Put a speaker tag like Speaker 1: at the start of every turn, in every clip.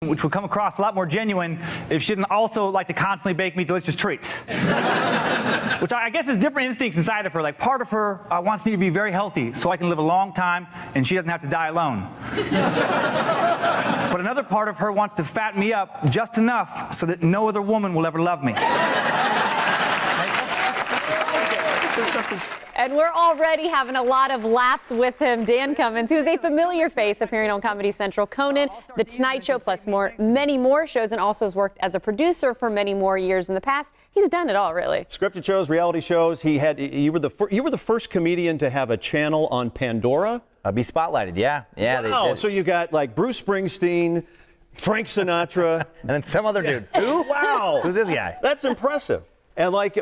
Speaker 1: which would come across a lot more genuine if she didn't also like to constantly bake me delicious treats. Which I guess is different instincts inside of her. Like, part of her wants me to be very healthy so I can live a long time and she doesn't have to die alone. But another part of her wants to fatten me up just enough so that no other woman will ever love me.
Speaker 2: And we're already having a lot of laughs with him, Dan Cummins, who is a familiar face appearing on Comedy Central, Conan, The Tonight Show, plus many more shows, and also has worked as a producer for many more years in the past. He's done it all, really.
Speaker 3: Scripted shows, reality shows. You were the first comedian to have a channel on Pandora.
Speaker 4: Be spotlighted, yeah.
Speaker 3: Wow. So you got like Bruce Springsteen, Frank Sinatra,
Speaker 4: and then some other dude.
Speaker 3: Who? Wow.
Speaker 4: Who's this guy?
Speaker 3: That's impressive. And like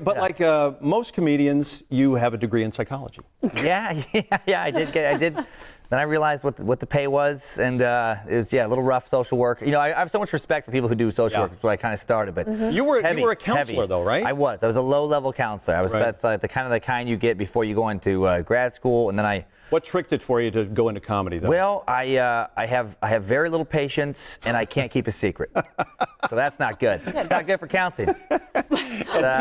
Speaker 3: most comedians, you have a degree in psychology.
Speaker 4: Yeah, I did. Then I realized what the pay was, and it was a little rough social work. You know, I have so much respect for people who do social work. That's where I kind of started. But
Speaker 3: you were a counselor though, right?
Speaker 4: I was a low-level counselor. That's like the kind you get before you go into grad school, and then
Speaker 3: What tricked it for you to go into comedy, though?
Speaker 4: Well, I have very little patience, and I can't keep a secret. So that's not good. It's not good for counseling.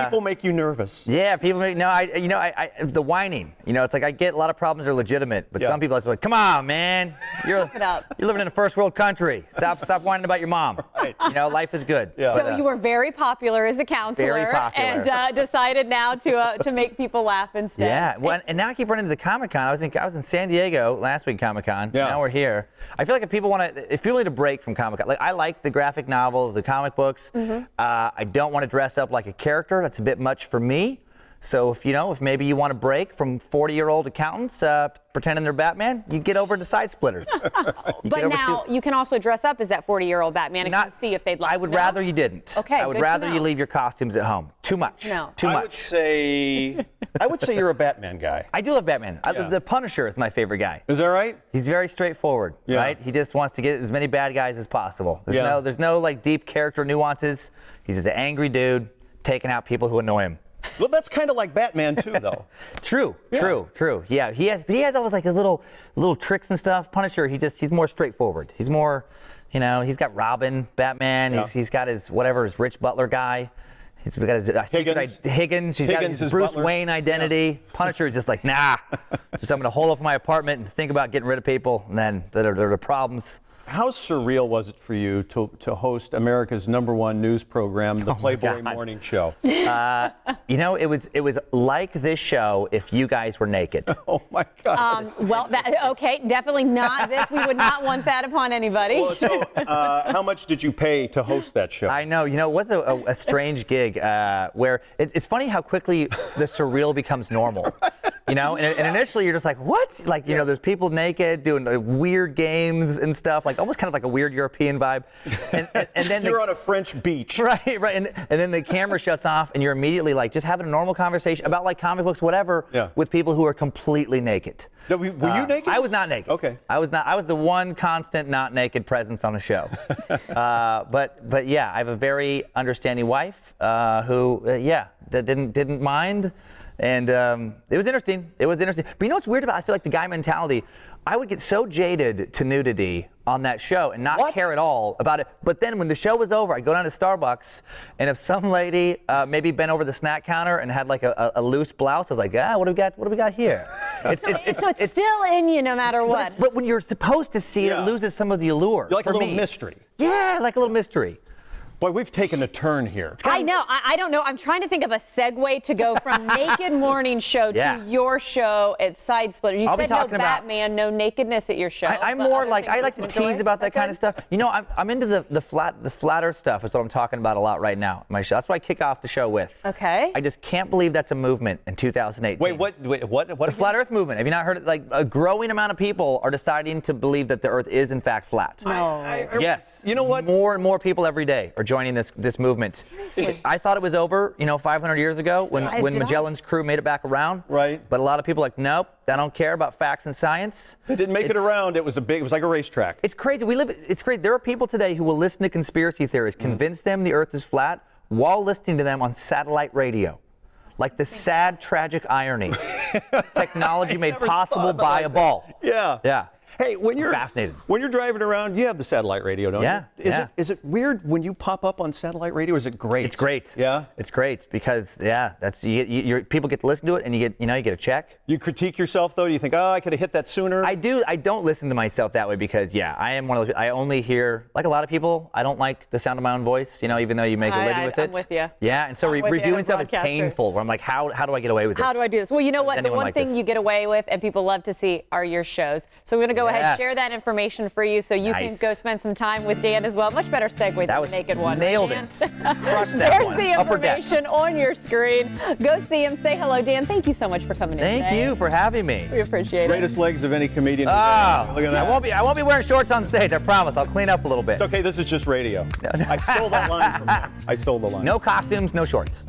Speaker 3: People make you nervous.
Speaker 4: Yeah, people make the whining. You know, it's like I get a lot of problems are legitimate, but some people are like, "Come on, man, you're living in a first world country. Stop whining about your mom." Right. You know, life is good.
Speaker 2: Yeah. So you were very popular as a counselor,
Speaker 4: very popular,
Speaker 2: and decided now to make people laugh instead.
Speaker 4: Yeah. Well, and now I keep running to the Comic-Con. I was in San Diego last week, Comic-Con. Yeah. Now we're here. I feel like if people need a break from Comic-Con, like I like the graphic novels, the comic books. I don't want to dress up like a character. That's a bit much for me. So if maybe you want a break from 40-year-old accountants pretending they're Batman, you get over to Side Splitters.
Speaker 2: But now you can also dress up as that 40-year-old Batman and see if they'd like.
Speaker 4: I would rather you didn't.
Speaker 2: Okay.
Speaker 4: I would rather you leave your costumes at home. Too much.
Speaker 2: No.
Speaker 4: Too much.
Speaker 3: I would say you're a Batman guy.
Speaker 4: I do love Batman.
Speaker 3: Yeah.
Speaker 4: The Punisher is my favorite guy.
Speaker 3: Is that right?
Speaker 4: He's very straightforward, right? He just wants to get as many bad guys as possible. There's no like deep character nuances. He's just an angry dude taking out people who annoy him.
Speaker 3: Well, that's kind of like Batman too, though.
Speaker 4: True. Yeah, he has always like his little tricks and stuff. Punisher, he's more straightforward. He's more, he's got Robin, Batman. Yeah. He's got his Rich Butler guy. He's got his Higgins. He's got his Bruce Wayne identity. Yeah. Punisher is just like, nah. Just I'm gonna hole up my apartment and think about getting rid of people, and then there are the problems.
Speaker 3: How surreal was it for you to host America's #1 news program, the Playboy Morning Show?
Speaker 4: It was like this show if you guys were naked.
Speaker 3: Oh my God.
Speaker 2: Okay, definitely not this. We would not want that upon anybody.
Speaker 3: So how much did you pay to host that show?
Speaker 4: I know. It was a strange gig where it's funny how quickly the surreal becomes normal. And initially you're just like, what? Like, there's people naked doing weird games and stuff, like almost kind of like a weird European vibe. And then
Speaker 3: you're on a French beach.
Speaker 4: Right. And then the camera shuts off and you're immediately like just having a normal conversation about like comic books, whatever, with people who are completely naked.
Speaker 3: No, were you naked?
Speaker 4: I was not naked.
Speaker 3: Okay.
Speaker 4: I was not. I was the one constant not naked presence on the show. But yeah, I have a very understanding wife who that didn't mind. And it was interesting. But you know what's weird about it? I feel like the guy mentality, I would get so jaded to nudity on that show and not care at all about it. But then when the show was over, I'd go down to Starbucks, and if some lady maybe bent over the snack counter and had like a loose blouse, I was like, what do we got here?
Speaker 2: It's still in you no matter what.
Speaker 4: But when you're supposed to see it, it loses some of the allure.
Speaker 3: You're like a little mystery.
Speaker 4: Yeah, like a little mystery.
Speaker 3: Boy, we've taken a turn here.
Speaker 2: I know. I don't know. I'm trying to think of a segue to go from Naked Morning Show to your show at Side Splitters. You said no Batman, no nakedness at your show.
Speaker 4: I'm more like, I like to tease about that kind of stuff. I'm into the flat earth stuff is what I'm talking about a lot right now on my show. That's what I kick off the show with.
Speaker 2: Okay.
Speaker 4: I just can't believe that's a movement in 2018.
Speaker 3: Wait, what?
Speaker 4: The flat earth movement. Have you not heard it? Like a growing amount of people are deciding to believe that the earth is in fact flat.
Speaker 2: No.
Speaker 4: Yes.
Speaker 3: You know what?
Speaker 4: More and more people every day are joining this movement.
Speaker 2: Seriously?
Speaker 4: I thought it was over, 500 years ago when Magellan's crew made it back around.
Speaker 3: Right.
Speaker 4: But a lot of people are like, nope, I don't care about facts and science.
Speaker 3: They didn't make it around. It was like a racetrack.
Speaker 4: It's crazy. It's crazy. There are people today who will listen to conspiracy theories, convince them the earth is flat while listening to them on satellite radio. Like the sad, tragic irony. Technology made possible by a ball.
Speaker 3: Yeah.
Speaker 4: Yeah.
Speaker 3: Hey, when you're
Speaker 4: fascinated.
Speaker 3: When you're driving around, you have the satellite radio, don't
Speaker 4: Yeah,
Speaker 3: you?
Speaker 4: yeah.
Speaker 3: Is it weird when you pop up on satellite radio? Is it great?
Speaker 4: It's great.
Speaker 3: Yeah.
Speaker 4: It's great because that's people get to listen to it and you get a check.
Speaker 3: You critique yourself though. Do you think, oh, I could have hit that sooner?
Speaker 4: I do. I don't listen to myself that way because I am one of those. I only hear, like a lot of people, I don't like the sound of my own voice. Even though you make a living with it.
Speaker 2: I'm with you.
Speaker 4: Yeah, and so
Speaker 2: I'm with you.
Speaker 4: reviewing
Speaker 2: I'm a
Speaker 4: stuff is
Speaker 2: broadcaster.
Speaker 4: painful. Where I'm like, how do I get away with this?
Speaker 2: How do I do this? Well, you know what?
Speaker 4: Does
Speaker 2: The
Speaker 4: anyone
Speaker 2: one
Speaker 4: like
Speaker 2: thing
Speaker 4: this?
Speaker 2: you get away with and people love to see are your shows. So we're going to go ahead and
Speaker 4: Yes.
Speaker 2: share that information for you so you can
Speaker 4: Nice.
Speaker 2: go spend some time with Dan as well. Much better segue than
Speaker 4: That
Speaker 2: the
Speaker 4: was
Speaker 2: naked one.
Speaker 4: nailed
Speaker 2: Dan?
Speaker 4: it. Crushed that
Speaker 2: There's
Speaker 4: one.
Speaker 2: the
Speaker 4: Upper deck.
Speaker 2: information on your screen. Go see him. Say hello, Dan. Thank you so much for coming in
Speaker 4: Thank
Speaker 2: today.
Speaker 4: you for having me.
Speaker 2: We appreciate it.
Speaker 3: Greatest legs of any comedian.
Speaker 4: Oh,
Speaker 3: Look at that.
Speaker 4: I won't be wearing shorts on stage. I promise. I'll clean up a little bit.
Speaker 3: It's okay. This is just radio. I stole that line from him. I stole the line.
Speaker 4: No costumes, no shorts.